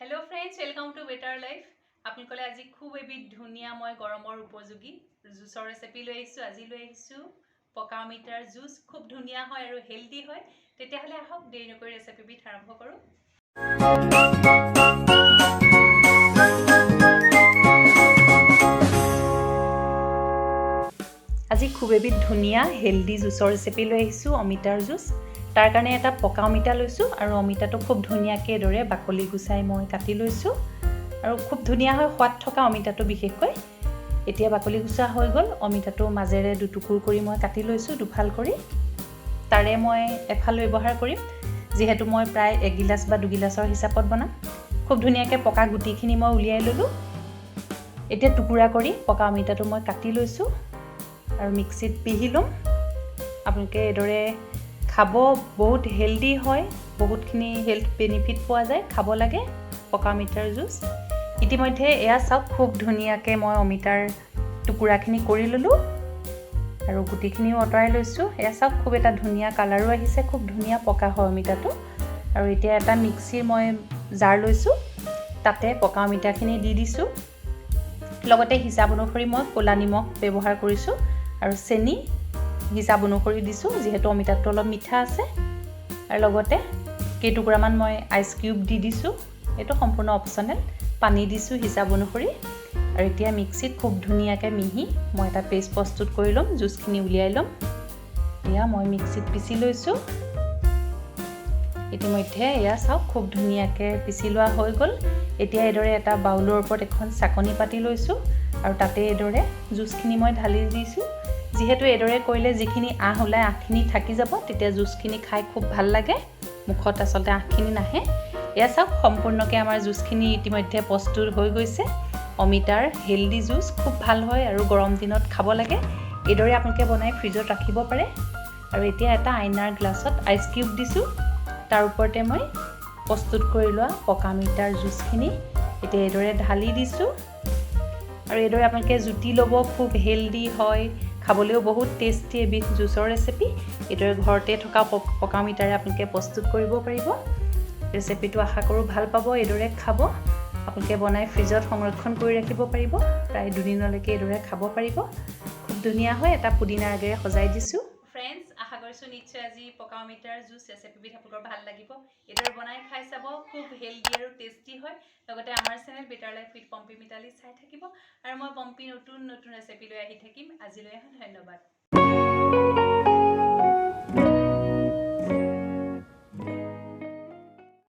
Hello friends, welcome to बेटार life. आपनकले আজি খুব এবিধ ধুনিয়া মই গৰমৰ উপযোগী জুসৰ ৰেচিপি লৈ আহিছো। আজি লৈ আহিছো পকা অমিতাৰ জুস। খুব ধুনিয়া হয় আৰু হেলদি হয়। তেতিয়াহলে আহক দেৰি নকৰি ৰেচিপিবিধ আৰম্ভ কৰো। আজি খুব এবিধ ধুনিয়া হেলদি জুসৰ ৰেচিপি লৈ আহিছো অমিতাৰ জুস। তাৰ কাৰণে এটা পকা অমিতা লৈছো আৰু অমিতাটো খুব ধুনিয়াকৈ দৰে বাকলি গুচাই মই কাটি লৈছো আৰু খুব ধুনিয়া হয় সোৱাদ থকা অমিতাটো বিশেষকৈ। এতিয়া বাকলি গুচা হৈ গল, অমিতাটো মাজেৰে দুটুকুৰ কৰি মই কাটি লৈছো দুফাল কৰি। তাৰে মই এফাল ব্যৱহাৰ কৰিম যেহেতু মই প্ৰায় 1 গিলাস বা 2 গিলাসৰ হিচাপত বনাম। খুব ধুনিয়াকৈ পকা গুটিখিনি মই উলিয়াই ললো। এতিয়া টুকুৰা কৰি পকা অমিতাটো মই কাটি লৈছো আৰু মিক্সিত পিহি লম। আপোনালোকে এদৰে খাব, বহুত হেলদি হয়, বহুতখিনি হেলথ বেনিফিট পোৱা যায়, খাব লাগে পকা অমিতাৰ জুস। ইতিমধ্যে এয়া চাওক খুব ধুনিয়াকৈ মই অমিতাৰ টুকুৰাখিনি কৰি ললো আৰু গুটিখিনিও অতৰাই লৈছো। এয়া চাওক খুব এটা ধুনিয়া কালাৰো আহিছে, খুব ধুনিয়া পকা হয় অমিতাটো। আৰু এতিয়া এটা মিক্সিৰ মই জাৰ লৈছো, তাতে পকা অমিতাখিনি দি দিছো। লগতে হিচাপ অনুসৰি মই ক'লা নিমখ ব্যৱহাৰ কৰিছো আৰু চেনি হিচাপ অনুসৰি দিছো যেহেতু অমিতাটো অলপ মিঠা আছে। আৰু লগতে কেইটুকুৰামান মই আইচ কিউব দি দিছো, এইটো সম্পূৰ্ণ অপচনেল। পানী দিছো হিচাপ অনুসৰি। আৰু এতিয়া মিক্সিত খুব ধুনিয়াকৈ মিহি মই এটা পেষ্ট প্ৰস্তুত কৰি ল'ম। জুচখিনি উলিয়াই ল'ম। এয়া মই মিক্সিত পিচি লৈছো। ইতিমধ্যে এয়া চাওক খুব ধুনিয়াকৈ পিচি লোৱা হৈ গ'ল। এতিয়া এদৰে এটা বাউলৰ ওপৰত এখন চাকনি পাতি লৈছো আৰু তাতে এদৰে জুচখিনি মই ঢালি দিছো। যেহেতু এদৰে কৰিলে যিখিনি আহ ওলাই আহখিনি থাকি যাব, তেতিয়া জুচখিনি খাই খুব ভাল লাগে, মুখত আচলতে আহখিনি নাহে। এয়া চাওক সম্পূৰ্ণকৈ আমাৰ জুচখিনি ইতিমধ্যে প্ৰস্তুত হৈ গৈছে। অমিতাৰ হেলদি জুচ খুব ভাল হয় আৰু গৰম দিনত খাব লাগে। এদৰে আপোনালোকে বনাই ফ্ৰিজত ৰাখিব পাৰে। আৰু এতিয়া এটা আইনাৰ গ্লাছত আইচ কিউব দিছো, তাৰ ওপৰতে মই প্ৰস্তুত কৰি লোৱা পকা অমিতাৰ জুচখিনি এতিয়া এদৰে ঢালি দিছো। আৰু এদৰে আপোনালোকে জুতি ল'ব, খুব হেলদি হয়, খাবলৈও বহুত টেষ্টি এবিধ জুচৰ ৰেচিপি। এদৰে ঘৰতে থকা পকা অমিতাৰে আপোনালোকে প্ৰস্তুত কৰিব পাৰিব। ৰেচিপিটো আশা কৰোঁ ভাল পাব। এদৰে খাব, আপোনালোকে বনাই ফ্ৰিজত সংৰক্ষণ কৰি ৰাখিব পাৰিব, প্ৰায় 2 দিনলৈকে এদৰে খাব পাৰিব। খুব ধুনীয়া হয়, এটা পুদিনাৰ আগেৰে সজাই দিছো। ফ্ৰেণ্ডছ, আশা কৰিছোঁ নিশ্চয় আজি পকা অমিতাৰ জুচ ৰেচিপিবিধ আপোনালোকৰ ভাল লাগিব। এদৰে বনাই খাই চাব, খুব হেলদি আৰু টেষ্টি হয়। লগতে আমাৰ channel better life with Pompi Mitali চাই থাকিব আৰু মই পম্পী নতুন নতুন ৰেচিপি লৈ আহি থাকিম। আজিলৈ ধন্যবাদ।